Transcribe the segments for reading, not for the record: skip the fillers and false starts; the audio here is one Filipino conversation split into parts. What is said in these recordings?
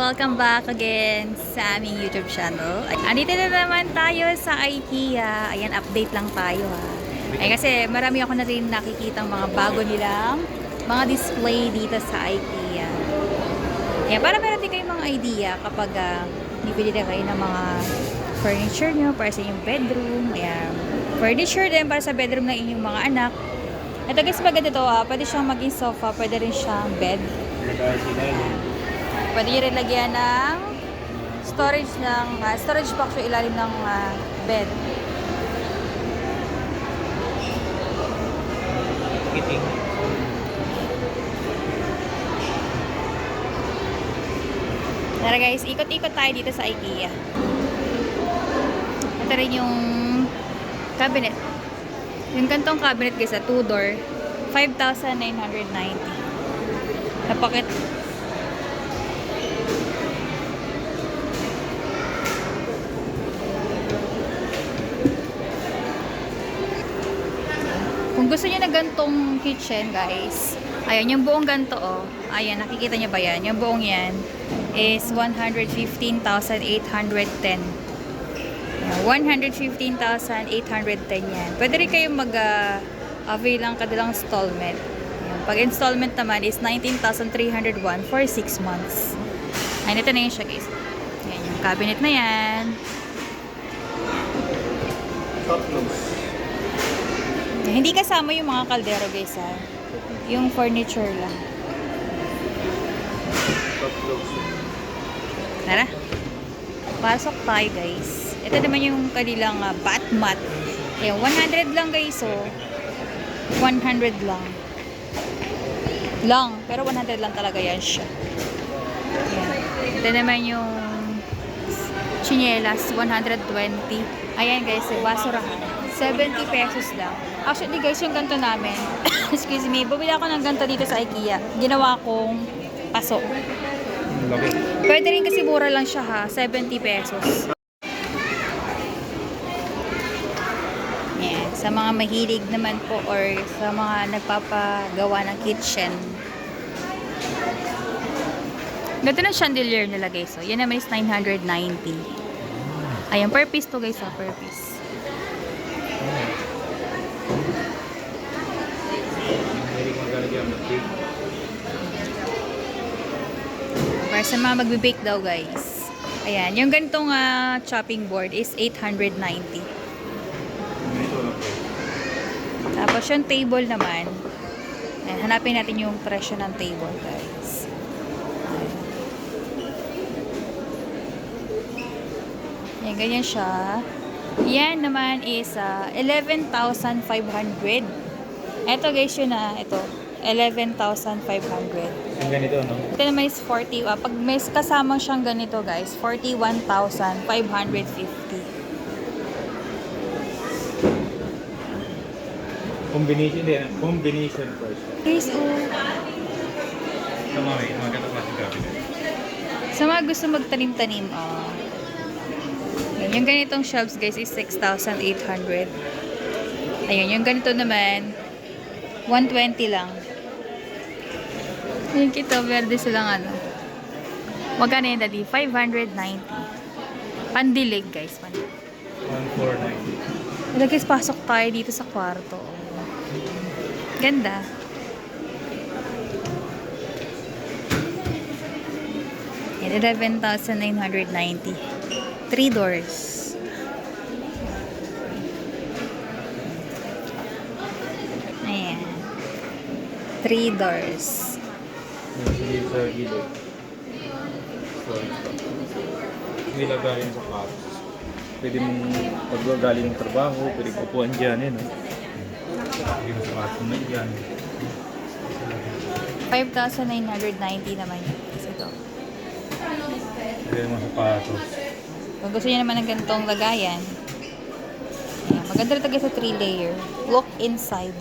Welcome back again sa aming YouTube channel. Andito na naman tayo sa IKEA. Ayan, update lang tayo ha. Ay kasi marami ako na rin nakikitang mga bago nilang mga display dito sa IKEA. Ayan, para meron din kayong mga idea kapag bibili na kayo ng mga furniture nyo para sa inyong bedroom. Ayan, furniture din para sa bedroom ng inyong mga anak. Ito guys, maganda ito pwede siyang maging sofa, pwede rin siyang bed. Pwede nyo rin lagyan ng storage box yung ilalim ng bed. Tara guys, ikot-ikot tayo dito sa IKEA. Ito rin yung cabinet. Yung gantong cabinet guys, 2-door, 5,990. Napakit. Kung gusto niyo na gantong kitchen, guys, ayan, yung buong ganto, oh. Ayan, nakikita niyo ba yan? Yung buong yan is 115,810. 115,810 yan. Pwede rin kayong mag-avail ng kadalang installment. Ayan. Pag installment naman is 19,301 for 6 months. Ayan, ito na yun siya, guys. Ayan, yung cabinet na yan. Top close. Hindi kasama yung mga kaldero guys ha. Yung furniture lang. Top close. Tara. Pasok tayo guys. Ito naman yung kanilang bath mat. Ayan, 100 lang guys oh. 100 lang. Pero 100 lang talaga yan siya. Ayan. Ito naman yung chinelas, 120. Ayan guys, basurahan. 70 pesos lang. Actually guys, yung ganito namin, excuse me, bumili ako ng ganito dito sa IKEA. Ginawa kong paso. Laki. Pwede rin kasi mura lang siya ha, 70 pesos. Yan. Sa mga mahilig naman po or sa mga nagpapagawa ng kitchen. Ganito ng chandelier nila guys. So, yan naman is 990. Ayan, per piece to guys ha, per piece. Para sa mga magbe-bake daw guys. Ayan, yung ganitong chopping board is 890. Tapos yung table naman, ayan, hanapin natin yung presyo ng table guys. Ayan, ganyan siya. Yan naman is 11,500. Ito guys yun ito 11,500. Yung ganito, no? Ito naman is 40. Pag may kasamang siyang ganito guys, 41,550. Combination din. Combination first. Guys, Sa mga ganito klaseng cabinet. sa mga gusto magtanim-tanim, yung ganitong shelves guys is 6,800. Ayun, yung ganito naman 120 lang. Yung kita, verde silang magkano yun dali? 590. Pandilig guys. 1,490. Ito guys, pasok tayo dito sa kwarto. Ganda. Yan, 11,990. 3 doors. Ayan. 3 doors. Hindi sa gilid. Hindi lang galing sa karos. Pwede mong pag galing ng trabaho, pwede kupuan dyan no? Pwede mo sa karos na dyan. 5,990 naman yun. Kasi ito. Pwede mo sa karos. Kung gusto niyo naman ng ganitong lagayan, ayan, maganda rin talaga sa 3-layer. Look inside.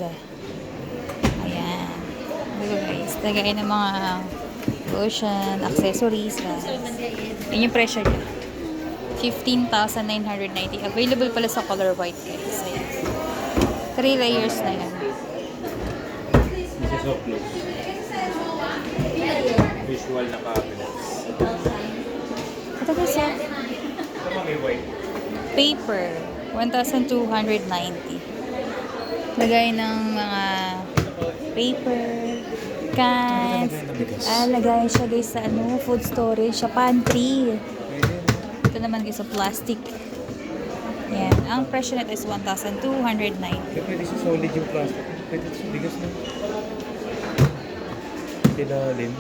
Ayan. Dito guys, lagayan ng mga cushion, accessories. Yun yung presyo niya. 15,990. Available pala sa color white guys. Ayan. 3 layers na yan. This is so close. Visual na cabinets. Ito guys, ah. Tama, may white. Paper, 1,290. Lagay ng mga paper, cans. Lagay siya guys sa ano, food storage, sa pantry. Ito naman guys sa plastic. Yan. Ang presyo nito is 1,290. Pwede sa solid yung plastic. Pwede sa bigas na. Ilalim.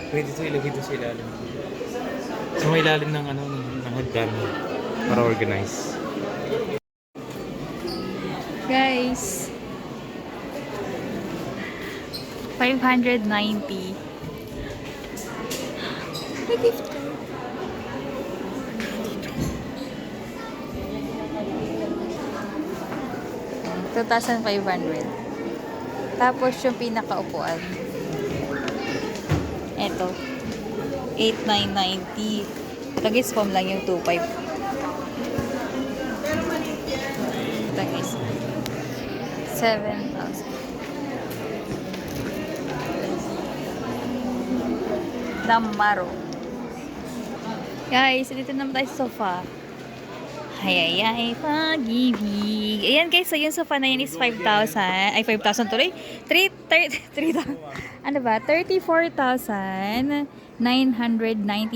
Pwede ito ilagay doon sa ilalim. Sa may ilalim ng ano, ng hagdan. Para organize. Guys, 590. May gift card. $2,500. Tapos yung pinakaupuan. Eto. 8,990. Ito guys, foam lang yung 2,500. Ito guys. 7,000. Damaro. Guys, dito naman tayo sa sofa. Ay, pag-ibig. Ayan guys, so yung sofa na yun is 5,000. Ay, 5,000 tuloy. 3,000. Ano ba? 34,990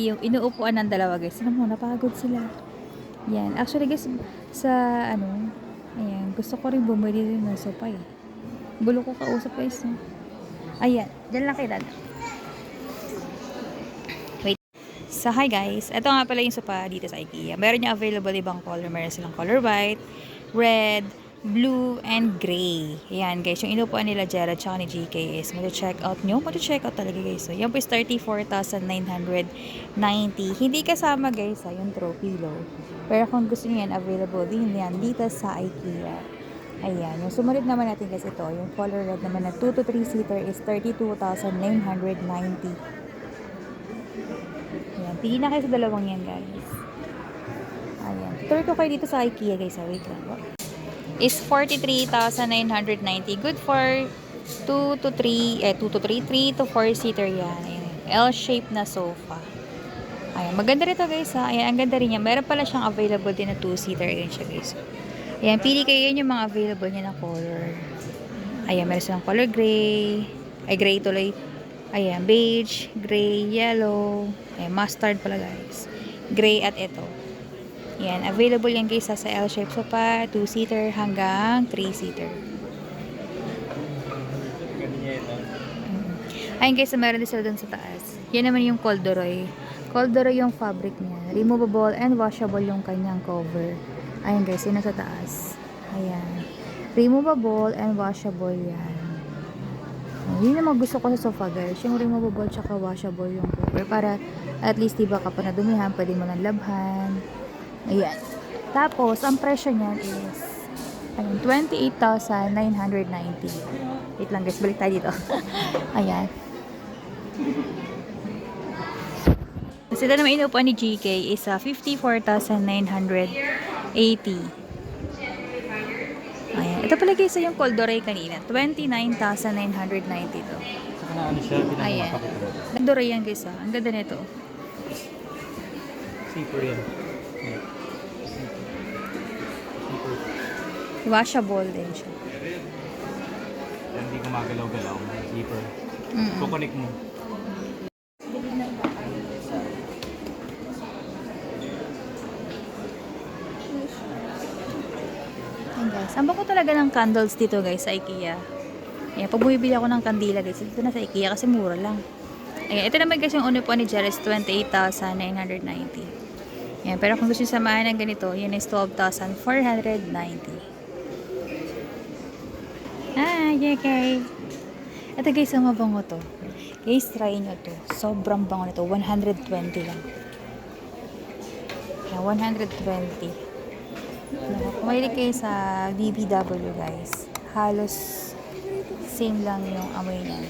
yung inuupuan ng dalawa guys. Alam mo, napagod sila. Yan. Actually guys, sa ano, ayan, gusto ko rin bumili din ng sofa eh. Bulo ko kausap guys. No? Ayan, dyan lang kay Dad. Wait. So, hi guys. Ito nga pala yung sofa dito sa IKEA. Meron niya available ibang color. Meron silang color white, red, blue, and gray. Ayan guys, yung inupuan nila Jared tsaka ni GK is check out nyo. Check out talaga guys. So, yan po is 34,990. Hindi kasama guys yung throw pillow. Pero kung gusto niyo yan, available din yan dito sa IKEA. Ayan. Yung sumunod naman natin guys ito. Yung color red naman na 2 to 3 seater is 32,990. Ayan. Pili na kayo sa dalawang yan guys. Ayan. Tuloy ko kayo dito sa IKEA guys. Wait lang. Is 43,990. Good for 2 to 3 to 4 seater yan. Ayan. L-shape na sofa. Ayan. Maganda rito guys ha. Ayan. Ang ganda rin yan. Meron pala siyang available din na 2 seater. Ayan siya guys. Ayan. Pili kayo yun yung mga available niya na color. Ayan. Meron silang color gray. Ay gray tuloy. Ayan. Beige, gray, yellow. Ayan. Mustard pala guys. Gray at ito. Yan, available yan guys sa L-shape sofa, 2-seater hanggang 3-seater. Ayun guys, meron din sila dun sa taas. Yan naman yung corduroy. Corduroy yung fabric niya. Removable and washable yung kanyang cover. Ayun guys, yun na sa taas. Ayan. Removable and washable yan. Yun naman gusto ko sa sofa guys. Yung removable tsaka washable yung cover. Para at least diba kapag nadumihan, pwede mo nang labhan. Ayan. Tapos, ang presyo niyan is 28,990. Wait lang guys, balik tayo dito. Ayan. Kasi ito naman inupuan ni GK is 54,980. Ayan. Ito pala guys yung corduroy kanina. 29,990 ito. Saka na ano siya, Ayan. Corduroy yan guys ha. Ang ganda nito. Zipper yan. Washable din siya. Hindi gumagalaw-galaw. Zipper. Kukonik mo. Ayan guys. Ang bako talaga ng candles dito guys sa IKEA. Ayan, pag bumibili ako ng kandila guys, ito na sa IKEA kasi mura lang. Ayan, ito naman guys yung uno po ni Jerez, 28,990. Ayan, pero kung gusto nyo samahan ng ganito, yun is 12,490. Okay. Ito guys, ang mabango to. Guys, try nyo to. Sobrang bango nito. 120 lang. Ayan, 120. Kumahilig kayo sa BBW guys. Halos same lang yung amoy niya.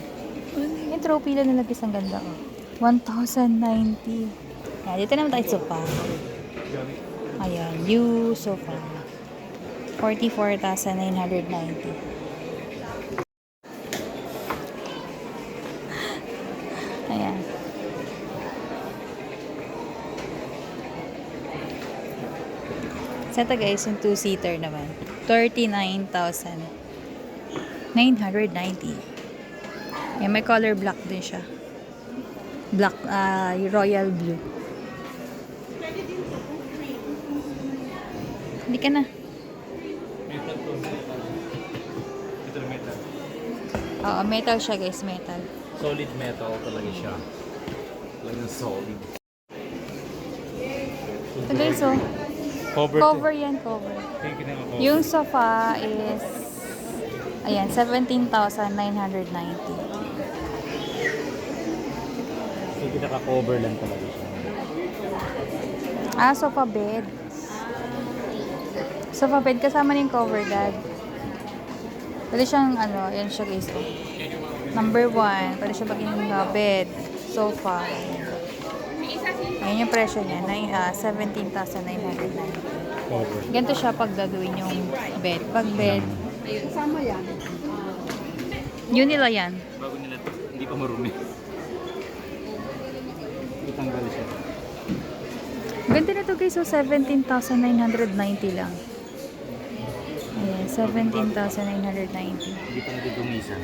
Yung trophy lang nilagay ang ganda. 1,090. Ayan, dito naman tayo sofa. Ayan, new sofa. 44,990. Ayan. Sa ito guys, yung 2-seater naman. 39,990. Yan, may color black din siya. Black, royal blue. Hindi ka na. Metal to. Ito na metal. Oo, metal siya guys, metal. Solid metal talaga siya. Talagang solid. Ito guys, oh. Cover yan, cover. Thank you na ako. Yung sofa is, ayan, 17,990. Sige, naka-cover lang talaga siya. Sofa bed. Sofa bed, kasama ng cover dad. Pwede siyang, yan siya guys. Oh. Number 1, pwede siya maging bed, sofa. Ayan yung presyo niya, 17,990. Cover. Ganito siya pag gagawin yung bed. Pag bed, Kasama yan. yun nila yan. Bago nila ito, hindi pa marumi. Itanggal siya. Ganda na to guys, so 17,990 lang. Ayan, 17,990. Hindi pa nagdudumisan.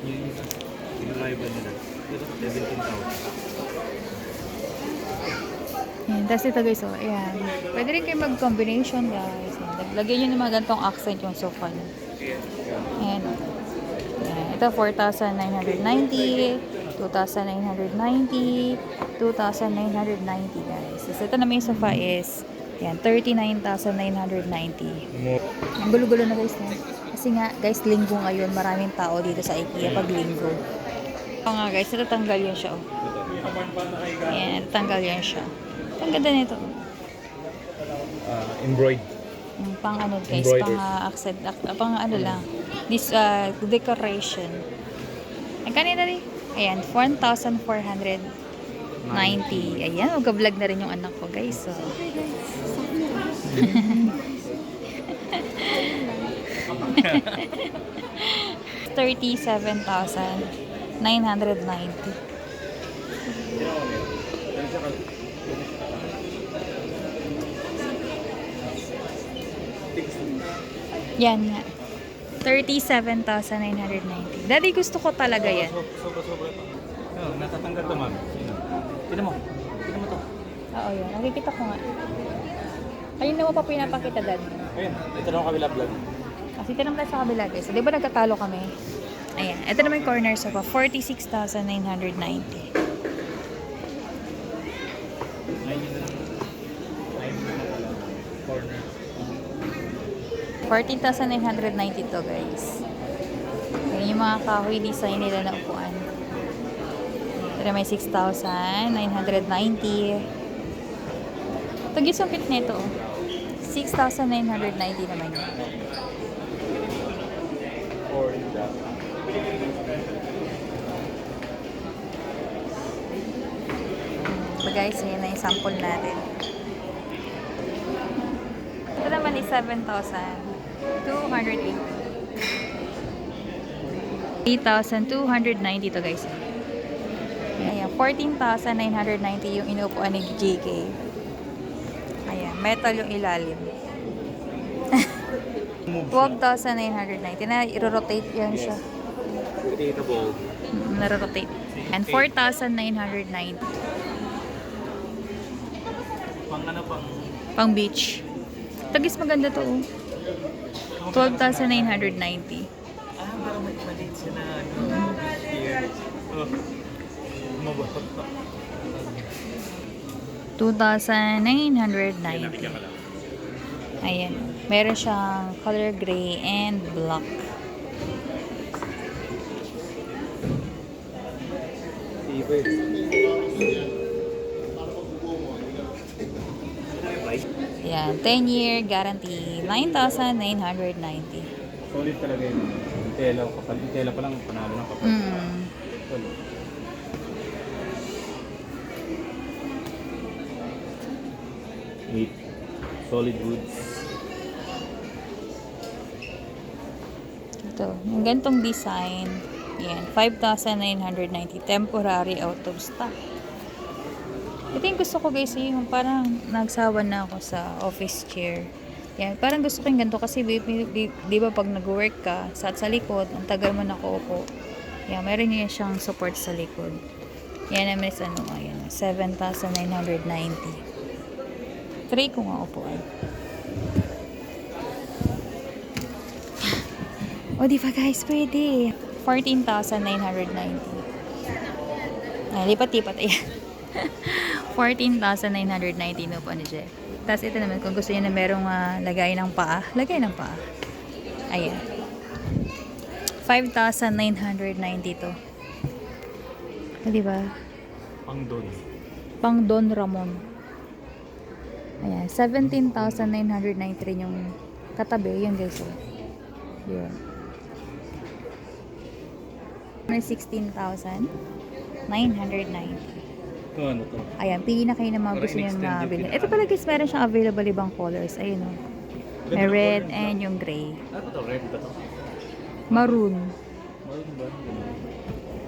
Yung pinaliban nila. Ito 17,000. Ayan, tapos ito guys, oh, ayan. Pwede rin kayo mag-combination guys. Lagyan nyo ng mga ganitong accent yung sofa nyo. Ayan, oh. Ayan, ito 4,990, 2,990, 2,990 guys. Tapos ito naman yung sofa is, ayan, 39,990. Ang gulo-gulo na guys, no? Kasi nga, guys, linggo ngayon, maraming tao dito sa IKEA pag linggo. Oo nga guys, natatanggal yan siya, oh. Ayan, natatanggal yan siya. Ang ganda nito. Embroidered. Pang ano guys, Embroidered. pang accent, pang ano lang. This decoration. Ang kanina rin. Ayan, 1,490. Ayan, mag-vlog na rin yung anak ko guys. So. $37,990. Yan nga. 37,990. Daddy, gusto ko talaga yan. Sobra-sobra ito. Natatanggal to, ma'am. Tignan mo. Tignan mo to. Oo, yan. Nakikita ko nga. Ayun naman pa pinapakita, Dad. Ayun. Ito na ang kabila vlog. Kasi tinam tayo sa kabila, guys. Di ba nagkatalo kami? Ayan. Ito naman yung corner sofa. 46,990. Corner. 14,990 to, guys. Ayan yung mga kahoy design nila na upuan. Pero may 6,990. Tag-isupit nito. 6,990 naman yun. Or that. So guys, yun na yung sample natin. Ito naman is 7,280. 8,290 to guys. Ayan, 14,990 yung inuupuan ni JK. Ayan, metal yung ilalim. 12,990 na i-rotate yan siya. Rotatable. Na-rotate. And 4,990 Pang ano pang... pang beach. Tagis maganda to. 12,990. Parang maliit siya na ano. Here. Oh. Mabahot pa. 2,990. Ayan. Meron siyang color gray and black. Iba Ayan. 10-year guarantee. 9,990. Solid talaga yun. Tela, kapal. Tela pa lang, panalo ng kapal. Solid. Neat. Solid woods. Ito. Yung gantong design. Ayan. 5,990. Temporary out of stock. Ito yung gusto ko guys, yung parang nagsawa na ako sa office chair. Yan, parang gusto ko yung ganito kasi di ba pag nag-work ka sa likod, ang tagal mo nakaupo. Yan, meron niya siyang support sa likod. Yan naman is ano, ayan, 7,990. Try ko nga upuan. O, di ba guys, pwede. 14,990. Ay, lipat-lipat, ayan. 14,990 no po ano siya. Tapos ito naman, kung gusto niya na merong lagay ng paa, lagay ng paa. Ayan. 5,990 to. O, diba? Pang doon. Pang Don Ramon. Ayan. 17,990 rin yung katabi. Yun guys. Oh. Yun. 16,990. Ito ano to? Ayan, pili na kayo ng mga gusto nyo na bilhin. Ito pala guys, meron siyang available ibang colors. Ayun o. May red and yung gray. Ano to? Red ba to? Maroon. Maroon ba?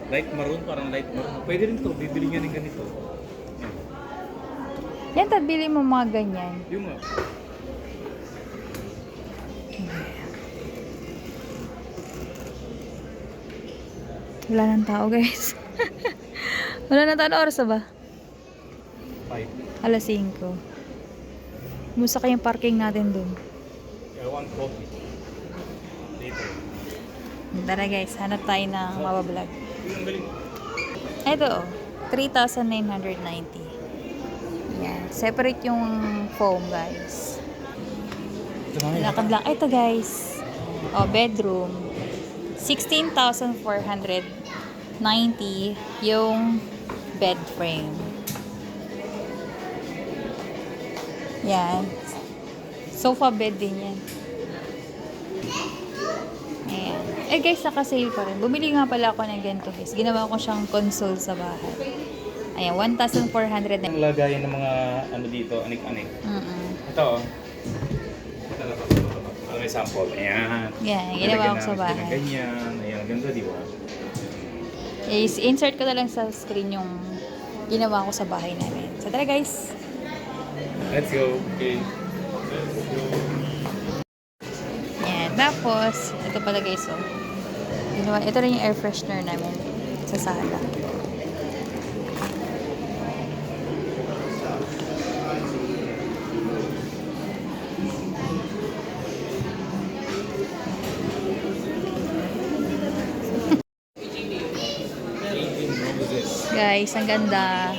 Light maroon, parang light maroon. Pwede rin to, bibili nga rin ganito. Yan, bili mo mga ganyan. Yung nga. Wala nang tao guys. Wala nang tao. Ano oras na ba? 5. Alas 5. Musta kayong parking natin dun? I want coffee. Later. Tara guys, hanap tayo ng mabablog. Yung galing. Ito oh, 3,990. Yan. Separate yung foam guys. Ito mga Lakad lang. Ito guys. Oh, bedroom. 16,490 yung bed frame. Yan. Sofa bed din yan. Ayan. Eh guys, naka-sale pa rin. Bumili nga pala ako ng ganito guys. Ginawa ko siyang console sa bahay. Ayan, 1,400 na. Ang lagayan ng mga ano dito, anik-anik. Ito oh. Ito na pa. Ano may sample? Ayan. Yan, ginawa ko sa Lalagyan namin bahay. ng ganyan. Ayan, ganda di ba? Insert ko na lang sa screen yung ginawa ko sa bahay namin. So tara guys. Let's go. Okay. Yan. Tapos, ito pala guys, oh. Ginawa, ito rin yung air freshener namin sa sala. Guys, ang ganda.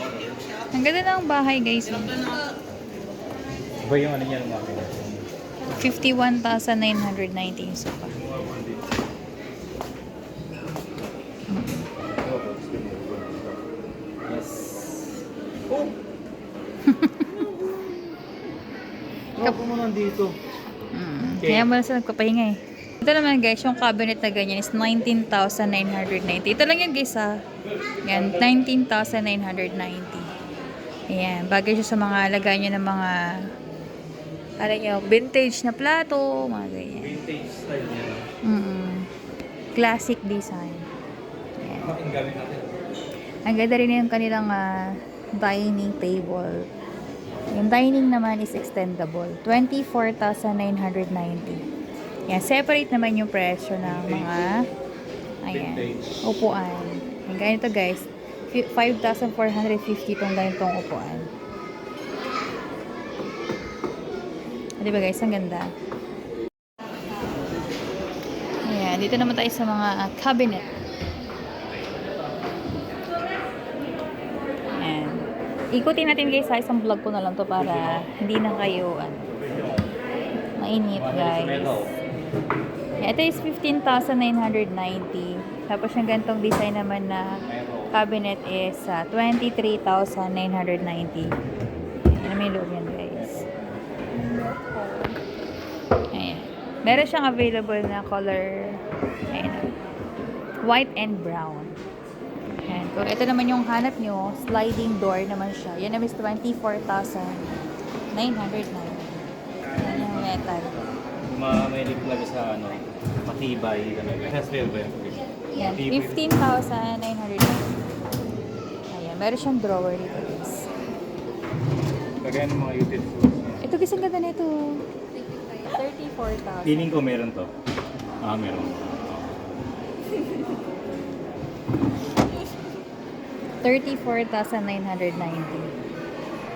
Ang ganda ng bahay guys. Iba yung ano niya ng makina. 51,990 yung sofa. Yes. Oh! Kapo mo nandito. Okay. Kaya mo na sa nagpapahinga eh. Ito naman guys, yung cabinet na ganyan is 19,990. Ito lang yan guys ha. Yan, 19,990. Ayan, bagay siya sa mga lagay nyo ng mga alam nyo, vintage na plato, mga ganyan. Vintage style niya. Classic design. Ayan. Ang gamit natin. Ang ganda rin yung kanilang dining table. Yung dining naman is extendable. 24,990. Yan, separate naman yung presyo ng mga ayan, upuan. Yung ganito guys, 5,450 itong ganitong upuan. Diba guys, ang ganda. Ayan, dito naman tayo sa mga cabinet. Ayan. Ikutin natin guys sa isang vlog ko na lang to para hindi na kayo mainit guys. Yeah, ito is 15,990. Tapos yung ganitong design naman na cabinet is 23,990. Yan may loob yan guys. Ayan. Meron siyang available na color ayan, white and brown. Ayan. Kung ito naman yung hanap nyo, sliding door naman siya. Yan naman is 24,990. Yan yung metal. Mahilig talaga sa ano, matibay. Haswell ba yan? Yan, 15,990. Ayan, meron siyang drawer dito guys. Kagaya ng mga utensils. Ito guys, ang ganda nito. 34,000. Feeling ko meron to. Meron. 34,990.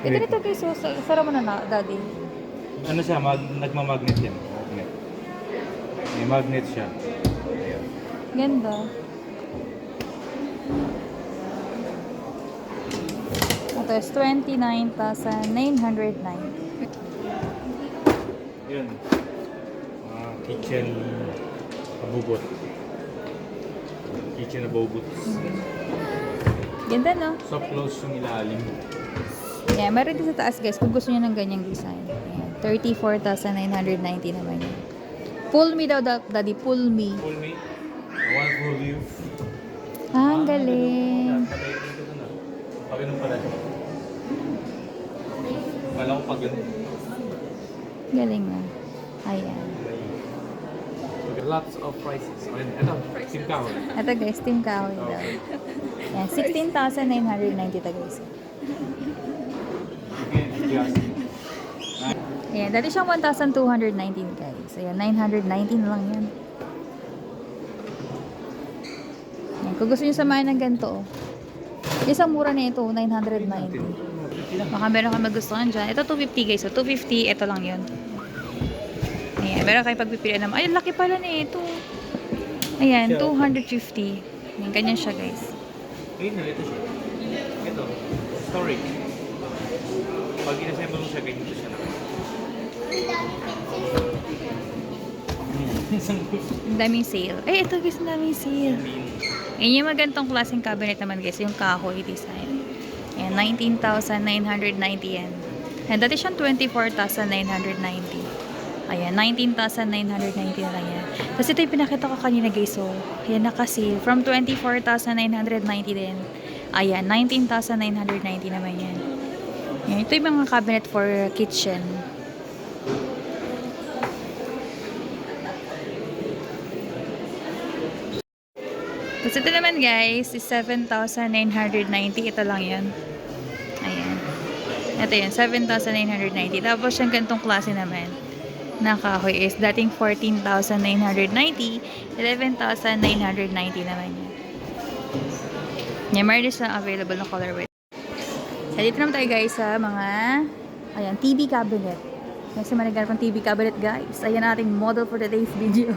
Ito nito guys, so, sarap mo na daddy. Ano siya? Nagmamagnet yan. Magnet. May magnet siya. Ayan. Ganda. Ito is 29,990. Yun. Kitchen abubot. Kitchen abubot. Ganda, no? Soft close yung ilalim. Yeah, meron din sa taas guys kung gusto niyo ng ganyang design. Ayan, 34,990 naman yun. Pull me daw, daddy. Pull me. Pull me. I want to pull you. Ang galing. Pag-inom pala siya. Kala ko pag-inom. Galing na. Ayan. Lots of prices. Ito, Team Kahoy. Ito guys, Team Kahoy daw. Ayan, 16,990 ito guys. Yes. Ayan, dati siyang 1,219 guys. Ayan, 919 lang yan. Ayan, kung gusto nyo samahin ng ganito, isang mura na ito, 990. Baka meron kayo magustuhan dyan. Ito 250 guys. So 250, ito lang yun. Ayan, meron kayong pagpipilian naman. Ay, laki pala na ito. Ayan, 250. Ayan, ganyan siya guys. Ayun na, ito siya. Ito, storage. Pag inassemble mo siya, ganyan siya. Ang daming sale. Ay, ito guys, ang daming sale. Ayan yung magandang klaseng cabinet naman guys, yung kahoy design. Ayan, 19,990 yan. Ayan, dati siyang 24,990. Ayan, 19,990 na lang yan. Tapos ito yung pinakita ko kanina guys, so, ayan, naka-sale. From 24,990 din. Ayan, 19,990 naman yan. Ayan, ito yung mga cabinet for kitchen. Tapos ito naman guys, is 7,990. Ito lang yan. Ayan. Ito yun, 7,990. Tapos yung gantong klase naman na kahoy is dating 14,990. 11,990 naman yan. Yan, meron din siya available na colorway. So, dito naman tayo guys sa mga ayan, TV cabinet. Kasi managal pang TV cabinet guys. Ayan ating model for today's video.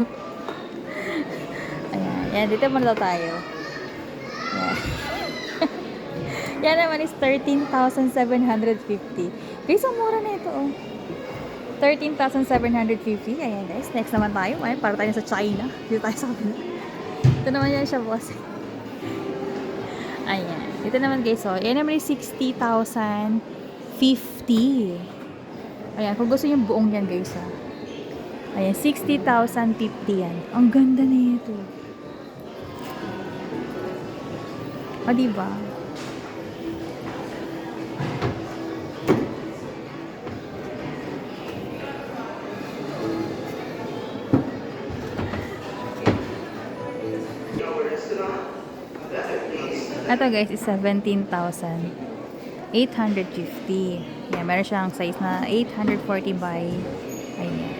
Yan, dito muna daw tayo. Yan. Yan naman is 13,750. Guys, ang mura na ito, oh. 13,750. Ayan, guys. Next naman tayo. Ay, para tayo sa China. Dito tayo sa kabila. Ito naman yan siya, boss. Ayan. Dito naman, guys, oh. Yan naman is 60,050. Ayan, kung gusto nyo buong yan, guys, ah. Ayan, 60,050 yan. Ang ganda na ito. O, diba? Ito guys is 17,850. Yan, meron siyang size na 840 by ayan,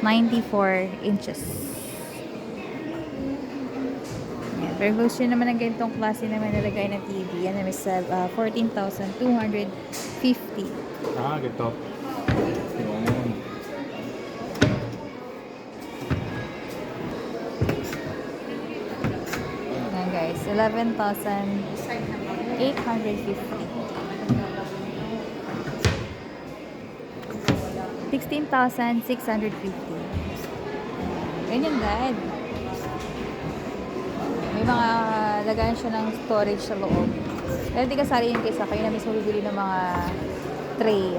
94 inches. Pero gusto nyo naman ng ganitong klase naman nalagay na TV. Yan naman sa 14,250. Ganito. Yun. Yan guys, 11,850. 16,650. Ganyan dad. May mga lagayan siya ng storage sa loob. Pero di kasali yun kaysa kayo na mismo bibili ng mga tray.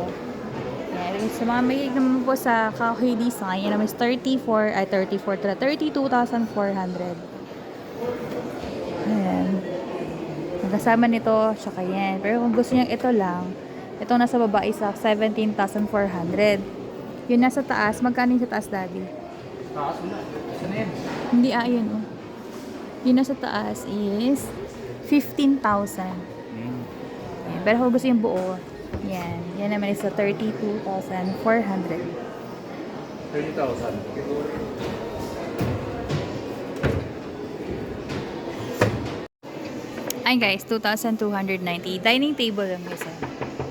Yan. Sa mga mahilig naman po sa kahoy design, yan naman is 32,400. Ayan. Magkasama nito, tsaka yan. Pero kung gusto niya ito lang, itong nasa baba is 17,400. Yun nasa taas, magkano yung sa taas, daddy? Taas na. Saan na yan? Hindi, yun, oh. Yun nasa taas is 15,000. Ayan. Pero kung gusto yung buo, Yan. Yan naman is sa 32,400. 30,000. Ay guys, 2,290. Dining table lang guys.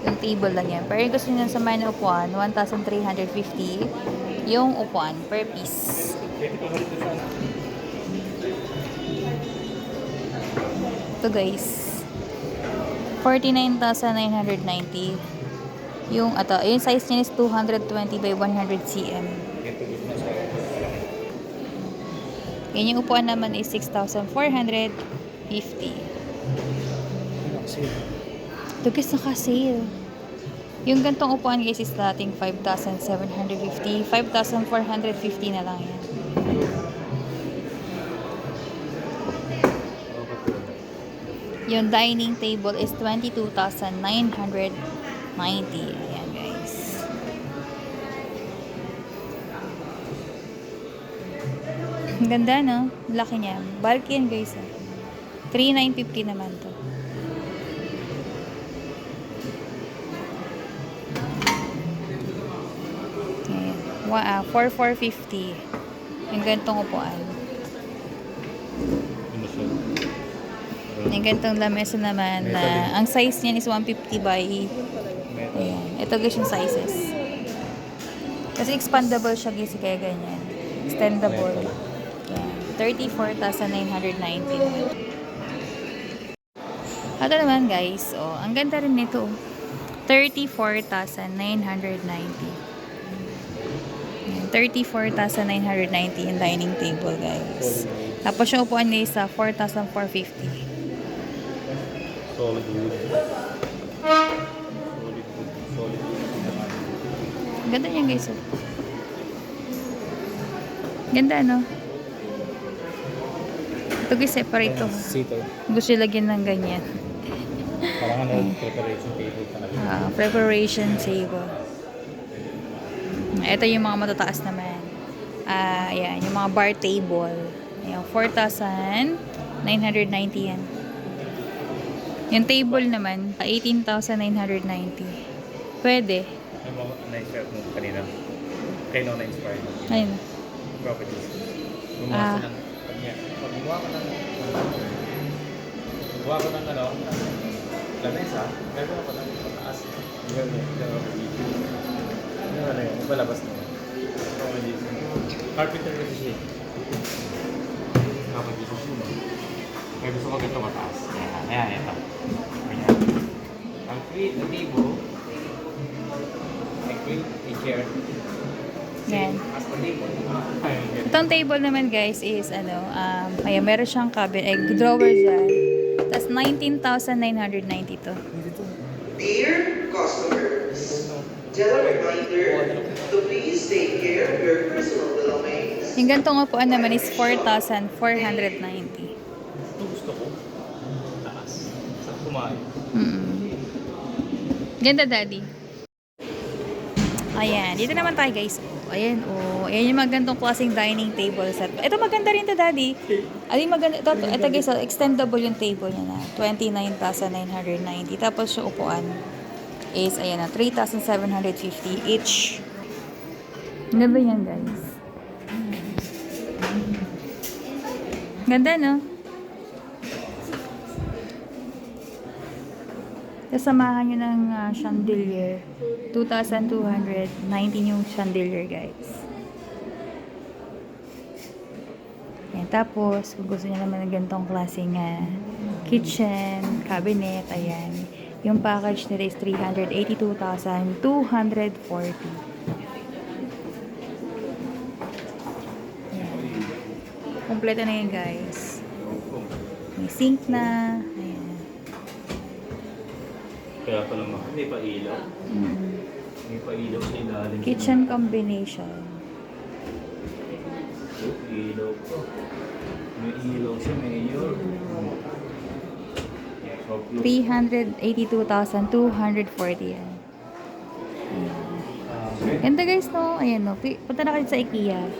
Yung table lang yan. Pero yung gusto nyo sa may na upuan, 1,350. Yung upuan per piece. Ito guys. 49,990. Yung size niya is 220 by 100 cm. Yan yung upuan naman is 6,450. Ito guys, naka-sale. Yung gantong upuan guys is dating 5,750. 5,450 na lang yan. Yung dining table is 22,990. Ayan guys. Ang ganda no? Laki niya. Bulky yan guys. 3,950 naman to. Ayan. 4,450. Yung gantong upuan. Yung gantong lamesa naman na ang size niyan is 150 by ayan. Ito guys yung sizes. Kasi expandable siya guys kaya ganyan. Extendable. Ayan. 34,990. Ito naman guys, ang ganda rin nito. 34,990. 34,990 yung dining table guys. Tapos yung upuan niya is 4,450. Solid wood. Solid wood. Ganda niyan guys. Ganda no? Ito guys, separate to. Seater. Gusto lagyan ng ganyan. Parang preparation table talaga. Preparation table. Ito yung mga matataas naman. Ayan, yung mga bar table. Ayan, 4,990 yan. Yung table naman, 18,990. Pwede. Yung mga na-share mo kanina. Kayo na-inspire mo. Ayun. Properties. Gumawa ka ng gumawa ko ng lamesa, gagawa ko ng mataas. Yung ano yun, palabas na yun. Carpenter kasi siya. Carpenter kasi siya. Kaya gusto ko ganito mataas. Ayan, ito. Ayan. Ang create na table, I create a chair. Yan. As the table. Itong table naman guys is ayan, meron siyang cabinet, drawer dyan. Tapos 19,990 to. Dear customers, gentle reminder to please take care of your personal belongings. Yung gantong upuan naman is 4,490. Ito gusto ko. Taas. Sa kumain. Ganda daddy. Ayan, dito naman tayo guys. Ayan, ayan yung magandang klaseng dining table set. Ito maganda rin to daddy. Ay maganda ito guys, extendable yung table niya na 29,990. Tapos yung upuan is ayan na 3,750 each. Ganda yan guys. Ganda no? Kasamahan nyo ng chandelier. 2,219 yung chandelier, guys. Ayan, tapos, kung gusto nyo naman ng ganitong klaseng kitchen, cabinet, ayan. Yung package nila is 382,240. Ayan. Kompleto na yun, guys. May sink na. Ayan. Kaya pala may pa-ilaw. May pa-ilaw sa ilalim. Kitchen combination. Ilaw ko. May ilaw siya, mayor. 382,240 yan. Ayan. Ganda guys, no? Ayan, no? Punta na kayo sa IKEA.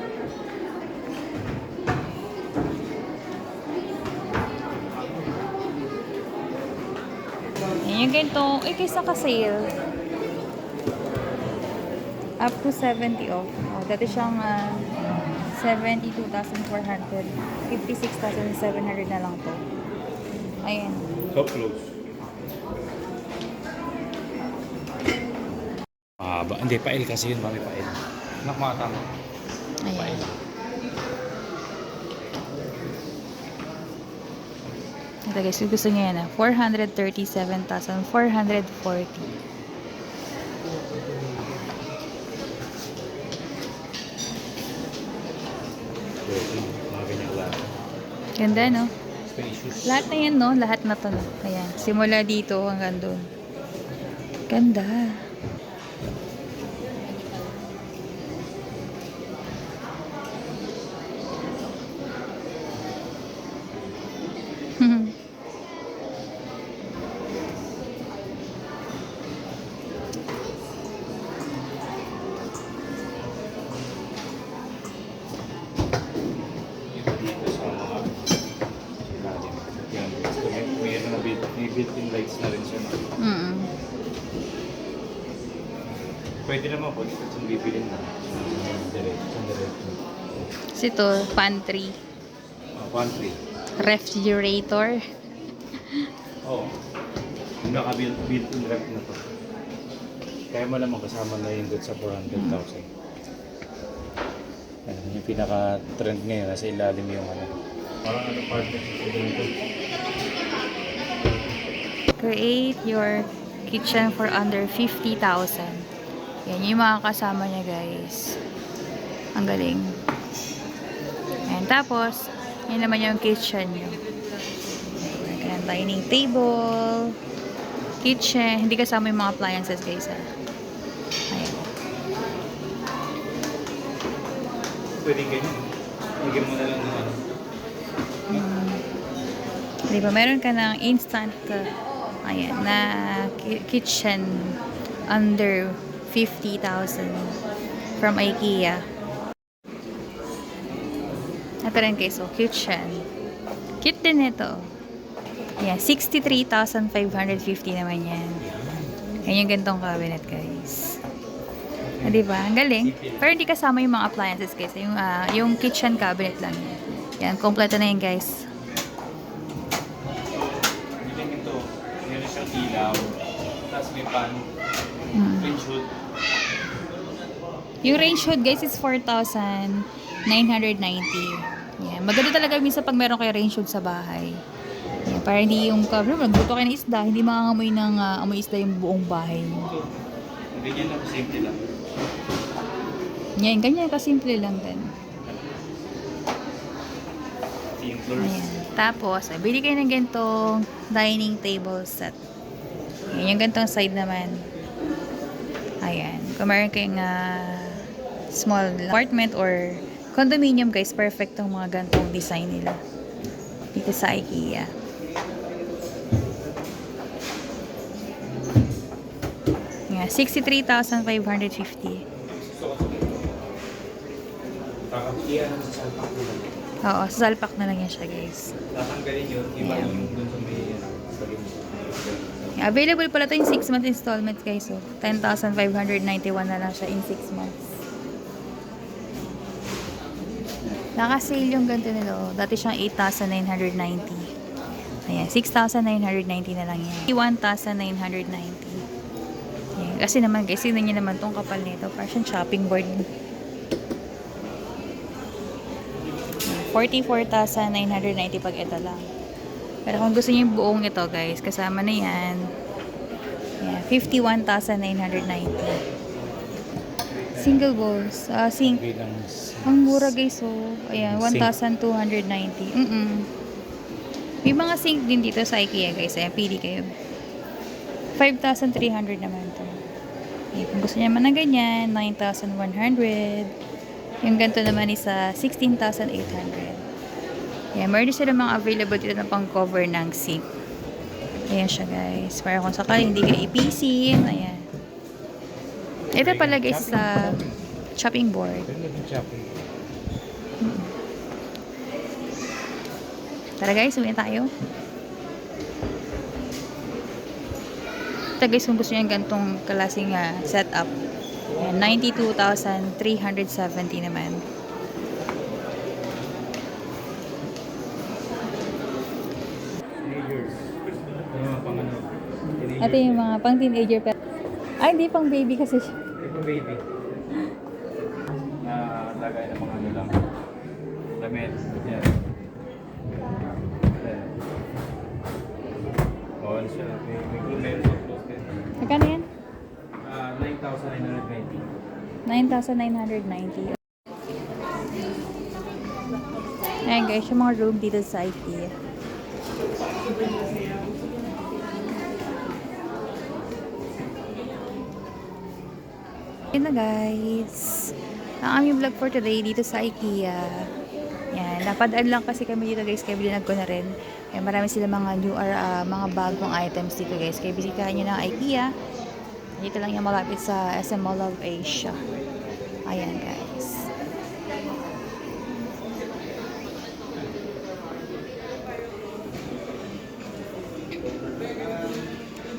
Ayan, yung ganito. Kaysa ka-sale. Up to 70 off. Oh, dati siyang 72,400. 56,700 na lang to. Ayan. So close. Hindi, pa-L kasi yun, mami, pa-L. Anak, mga tama. Ayan. Ito guys, kung gusto niya yan 437,440. Mga ganyan lang. Ganda, no? Spacious. Lahat na yan, no? Lahat na to, no? Ayan. Simula dito hanggang doon. Ganda. Dito sa mga ilalim. Yan. May built-in lights na rin siya. Mm. Pwede naman po, dito sa bibilin na. Diretso. Kasi ito, pantry. Pantry. Refrigerator. Oo. Yung naka-built-in ref na to. Kaya mo naman kasama na yung good sa 400,000. Ayan, yung pinaka-trend ngayon, nasa ilalim yung ano. Parang ano partnership dito. Create your kitchen for under 50,000. Yan yung mga kasama niya, guys. Ang galing. Ayan, tapos, yun naman yung kitchen nyo. Ayan, dining table, kitchen. Hindi kasama yung mga appliances, guys. Ayan. Pwede ganyan. Lagyan mo na lang ng ano. Diba, meron ka ng instant ayan, na kitchen under 50,000 from IKEA. Ito rin guys, so kitchen. Cute din ito. Yeah, 63,550 naman yan. Yan yung gantong cabinet, guys. Diba? Ang galing. Pero hindi kasama yung mga appliances, guys. Yung kitchen cabinet lang yan. Yan, kompleto na yan, guys. Ito, meron siyang ilaw. Tapos may pan. Range hood. Yung range hood, guys, is 4,990. Yan. Maganda talaga minsan pag meron kayo range hood sa bahay. Yan. Para hindi yung magluto kayo ng isda, hindi makangamoy ng amoy isda yung buong bahay niyo. Ganyan lang, simple lang. Yan, ganyan kasimple lang din. Yung floors. Ayan. Tapos, bili kayo ng gantong dining table set. Ayan, yung gantong side naman. Ayan. Kung meron kayong small apartment or condominium, guys, perfect tong mga gantong design nila. Dito sa IKEA. Ayan, 63,550. Iyan ang sa salpak nila. Oo, sa salpak na lang yan siya, guys. Tatanggalin yun, iba Ayan. yung dun sa may Available pala ito yung 6-month installment, guys. So, 10,591 na lang siya in 6 months. Naka-sale yung ganito nila. Oh. Dati siyang 8,990. Ayan, 6,990 na lang yan. 1,990. Ayan, kasi naman, guys, sino niya naman tong kapal nito. Parang siyang chopping board. 44,990 pag ito lang. Pero kung gusto niyo yung buong ito, guys, kasama na yan. Yeah, 51,990. Single bowls. Sink. Ang mura, guys, oh. Ayan, 1,290. May mga sink din dito sa IKEA, guys. Ayan, pili kayo. 5,300 naman to. Ayan, kung gusto niyo naman na ganyan, 9,100. Yung ganito naman is 16,800. Ayan, meron din sila mga available dito na pang cover ng sink. Ayan siya, guys. Para kung sakali hindi kayo ipisin. Ayan. Ito pala, guys, sa chopping board. Tara, guys, uwi tayo. Ito, guys, kung gusto nyo yung gantong klaseng setup. Ayan, Ayan, 92,370 naman. Teenagers. Yung mga pang ano. Ito yung mga pang teenager. Ay, hindi pang baby kasi siya. Ito baby. Na lagay ng mga ano lang. Damit. Yan. Ayan. Bawal siya. May meron sa close din. Magkano yan? 9,990. 9,990. Ayan guys, yung mga room dito sa IKEA. Yun na guys. Ang aming vlog for today dito sa IKEA. Yan, napadaan lang kasi kami dito guys, kaya binag ko na rin. Kaya marami sila mga new or mga bagong items dito guys. Kaya bisitahin nyo ng IKEA. Dito lang yung malapit sa SM Mall of Asia. Ayan guys.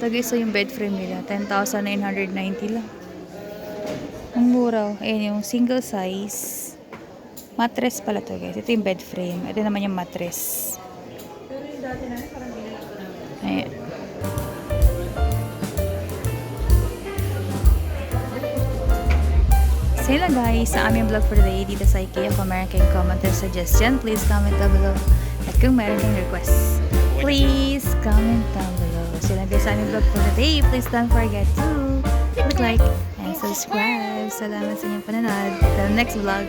Ito guys, so yung bed frame nila, 10,990 lang. Ang mura. Ayan yung single size. Mattress pala to guys. Ito yung bed frame. Ito naman yung mattress. Ayan. So yun lang guys, sa aming vlog for today dito sa IKEA. Kung meron kayong comment or suggestion, please comment down below. At kung meron kayong requests, please comment down below. So yun lang guys sa aming vlog for today. Please don't forget to click like and subscribe. Salamat sa inyong panonood. Till next vlog.